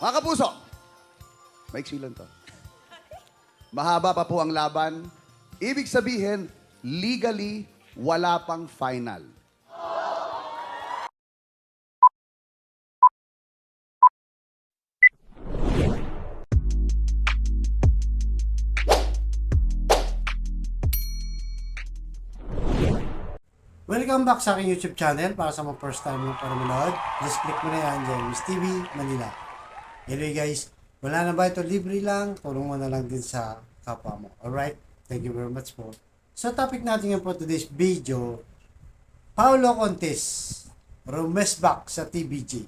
Mga kapuso, maiksi lang to. Mahaba pa po ang laban. Ibig sabihin, legally, wala pang final. Welcome back sa aking YouTube channel. Para sa mga first time mo para manood, just click mo na yan dyan, Miss TV Manila. Anyway guys, wala na ba ito? Libre lang, tulong mo na lang din sa kapwa mo. Alright, thank you very much po. So topic natin yun for today's video, Paulo Contis, rumesback sa TBJ.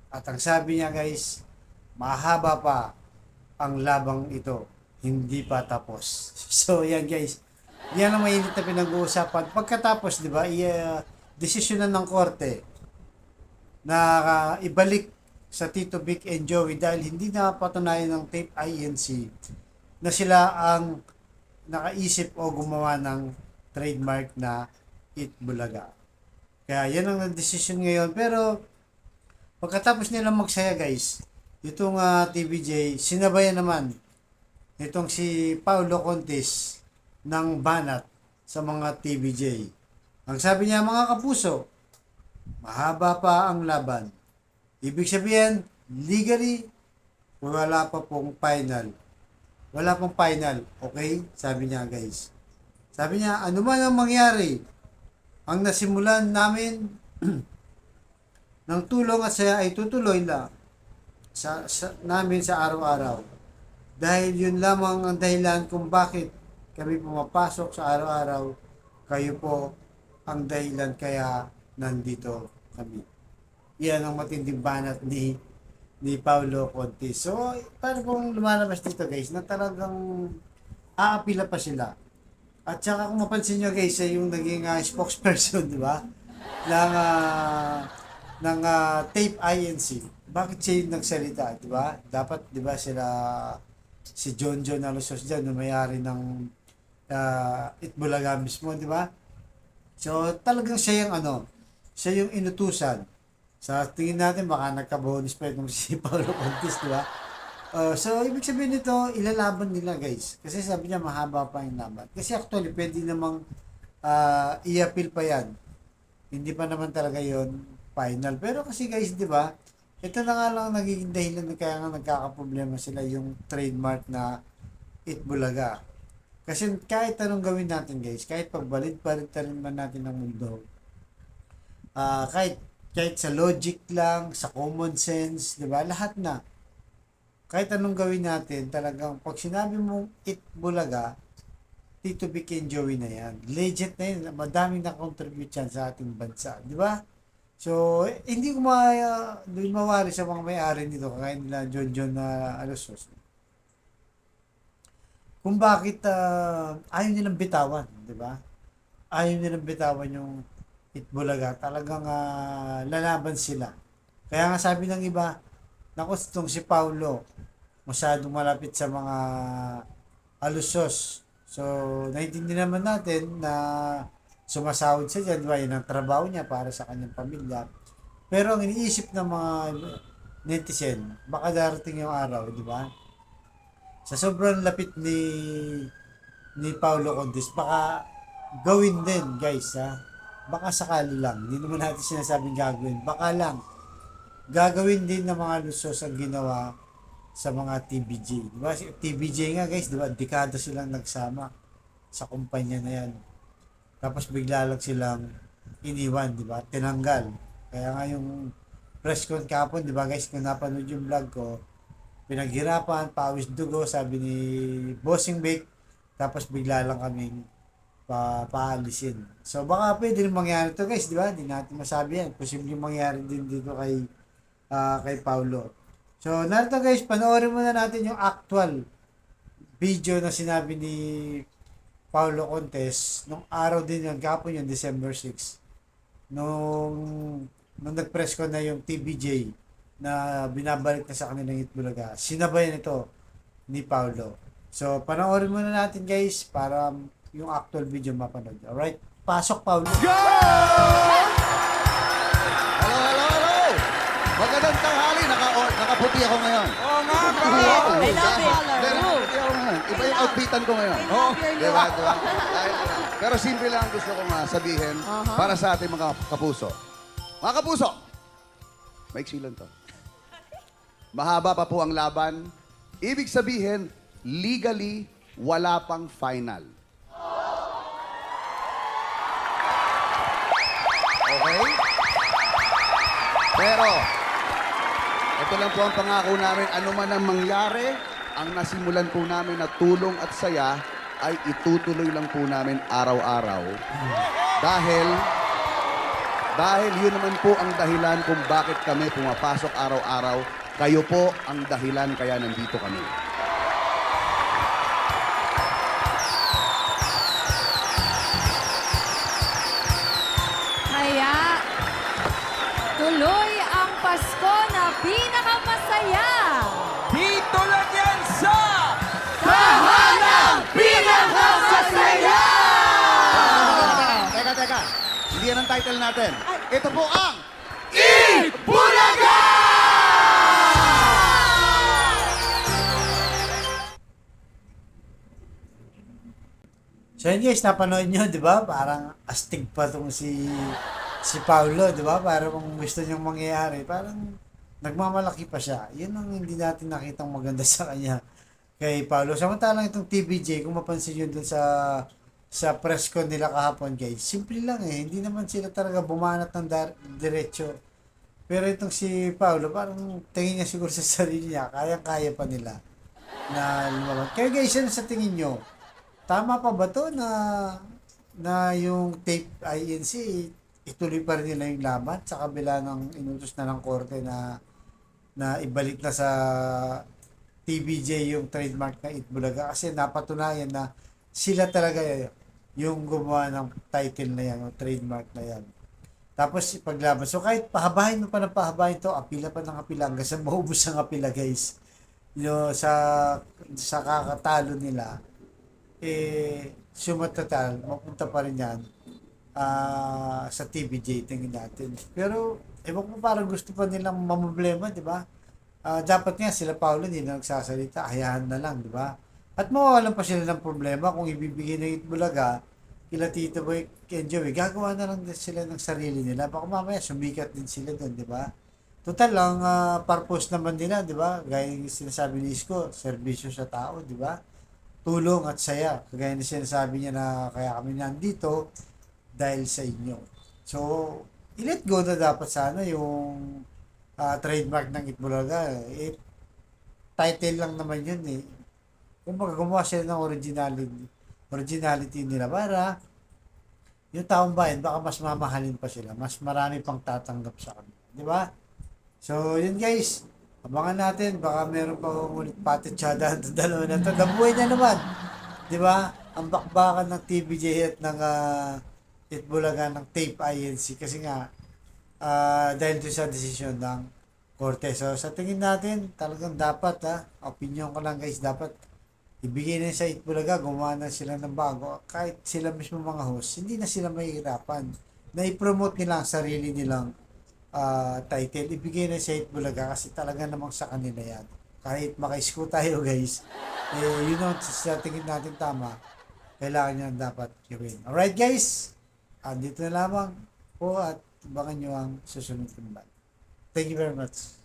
At ang sabi niya guys, mahaba pa ang labang ito, hindi pa tapos. So yan guys, yan ang mainit na pinag-uusapan. Pagkatapos, di ba, desisyonan ng korte na ibalik sa Tito Vic and Joey dahil hindi na patunayan ng tape INC na sila ang nakaisip o gumawa ng trademark na Eat Bulaga. Kaya yan ang desisyon ngayon. Pero pagkatapos nila magsaya guys, itong TBJ, sinabayan naman itong si Paulo Contis ng banat sa mga TBJ. Ang sabi niya, mga kapuso, mahaba pa ang laban. Ibig sabihin, legally, wala pa pong final. Wala pong final. Okay? Sabi niya guys. Sabi niya, ano man ang mangyari, ang nasimulan namin ng tulong at saya ay tutuloy lang namin sa araw-araw. Dahil yun lamang ang dahilan kung bakit kami pumapasok sa araw-araw, kayo po ang dahilan kaya nandito kami. Yan ang matinding banat ni Paulo Contis. So, paano kung lumalabas dito guys, na talagang aapila pa sila. At saka kung mapansin nyo guys, yung naging spokesperson, di ba? Ng Tape INC. Bakit siya yung nagsalita, di ba? Dapat, di ba, si John Alusos dyan, na may-ari ng Eat Bulaga mismo, di ba? So, talagang siya yung inutusan. Sa tingin natin, baka nagka-bonus pa itong si Paulo Contis, di ba? So, ibig sabihin nito, ilalaban nila, guys. Kasi sabi niya, mahaba pa yung laban. Kasi actually, pwede namang i-appeal pa yan. Hindi pa naman talaga yon final. Pero kasi, guys, di ba? Ito na nga lang nagiging dahilan na kaya nga nagkakaproblema sila yung trademark na Eat Bulaga. Kasi kahit anong gawin natin guys, kahit pagbalid-balid rin man natin ng mundo, kahit sa logic lang, sa common sense, di ba? Lahat na. Kahit anong gawin natin, talagang pag sinabi mong Eat Bulaga, Tito Vic and Joey na yan. Legit na yun. Madaming na-contribute yan sa ating bansa. Di ba? So, hindi ko mawari sa mga may-ari nito, kaya nila John Alusos. Kung bakit ayaw nilang bitawan, di ba? Ayaw nilang bitawan yung Eat Bulaga. Talagang lalaban sila. Kaya nga sabi ng iba, naku, itong si Paulo, masyadong malapit sa mga Alusos. So, naiintindihan naman natin na sumasahod siya dyan, di ba? Yan ang trabaho niya para sa kanyang pamilya. Pero ang iniisip ng mga netizen, baka darating yung araw, di ba? Sa sobrang lapit ni Paulo Contis, baka gawin din, guys, ha? Baka sakali lang. Hindi naman natin sinasabing gagawin. Baka lang. Gagawin din ng mga Lusos ang ginawa sa mga TBJ. Diba? TBJ nga, guys, diba? Dekada silang nagsama sa kumpanya na yan. Tapos bigla lang silang iniwan, diba? Tinanggal. Kaya nga yung press con kapon, diba, guys, kung napanood yung vlog ko, pinaghirapan, pawis dugo, sabi ni Bossing Vic, tapos bigla lang kaming paalisin. So baka pwede rin mangyari to guys, di ba? Hindi natin masabi yan. Posibleng mangyari din dito kay Paulo. So narito guys, panoorin muna natin yung actual video na sinabi ni Paulo Contis nung araw din yung gapon yung December 6. Nung nag-press ko na yung TBJ na binabalik na sa kanilang Eat Bulaga. Sinabayan ito ni Paulo. So, panoorin muna natin guys para yung actual video mapanood. Alright? Pasok, Paulo. Go! Hello! Magandang tanghali. nakaputi ako ngayon. Oo nga, Wow. bro. I love it. Hindi, nakaputi ako ngayon. Iba yung outfitan ko ngayon. Oo. Diba? Pero simple lang ang gusto kong sabihin para sa ating mga kapuso. Mga kapuso, maiksi lang to. Mahaba pa po ang laban. Ibig sabihin, legally, wala pang final. Okay? Pero, ito lang po ang pangako namin. Ano man ang mangyari, ang nasimulan po namin na tulong at saya ay itutuloy lang po namin araw-araw. Dahil yun naman po ang dahilan kung bakit kami pumapasok araw-araw. Kayo po ang dahilan kaya nandito kami. Kaya, tuloy ang Pasko na pinakamasaya. Dito lang yan sa... Tahanang pinakamasaya! Teka. Hindi yan ang title natin. Ito po ang... So yun guys, napanood nyo, di ba? Parang astig pa tong si Paulo, di ba? Parang kung gusto niyang mangyayari, parang nagmamalaki pa siya. Yun ang hindi natin nakitang maganda sa kanya kay Paulo. Samantalang itong TBJ, kung mapansin nyo dun sa press con nila kahapon guys, simple lang eh. Hindi naman sila talaga bumanat ng diretso. Pero itong si Paulo, parang tingin niya siguro sa sarili niya, kaya-kaya pa nila na lumaban. Kaya guys, ano sa tingin nyo? Tama pa ba to na yung tape INC ituloy pa rin nila yung laban sa kabila ng inutos na ng korte na ibalik na sa TBJ yung trademark na Itbulaga kasi napatunayan na sila talaga yung gumawa ng title na yan o trademark na yan. Tapos ipaglaban. So kahit pahabahin mo pa ng pahabahin to, apila pa ng apila hanggang sa maubos ang apila guys. Sa kakatalo nila suma total, mapunta pa rin yan sa TBJ, tingin natin. Pero, ewan ko parang gusto pa nilang mamblema, di ba? Dapat nga sila Paulo hindi na nagsasalita, hayaan na lang, di ba? At mawawalan pa sila ng problema kung ibibigay ng Itbulaga, kila Tito Boy, Ken Joey, gagawa na lang din sila ng sarili nila. Baka mamaya sumikat din sila doon, di ba? Total lang, purpose naman nila, di ba? Gaya yung sinasabi ni Isko, serbisyo sa tao, di ba? Tulong at saya. Kagaya na sinasabi niya na kaya kami nandito dahil sa inyo. So, i-let go na dapat sana yung trademark ng Itbulaga. Title lang naman yun eh. Kung gumawa sila ng originality nila para yung taong bayan, baka mas mamahalin pa sila. Mas marami pang tatanggap sa kanila. Di ba? So, yun guys. Abangan natin, baka meron pa ulit patitsada ang dalawa na ito. Nabuhay na naman. Di ba? Ang bakbakan ng TBJ at ng Itbulaga ng tape INC. Kasi nga, dahil doon sa desisyon ng Korte. So, sa tingin natin, talagang dapat, opinion ko lang guys, dapat ibigay na sa Itbulaga, gumawa na sila ng bago. Kahit sila mismo mga host, hindi na sila mahihirapan. Na i-promote nila ang sarili nilang title, ibigay na sa Itbulaga kasi talaga namang sa kanila yan. Kahit maka-isko tayo guys, yun ang sa tingin natin tama, kailangan nyo dapat gawin. Alright guys, dito na lamang po at abangan nyo ang susunod na. Thank you very much.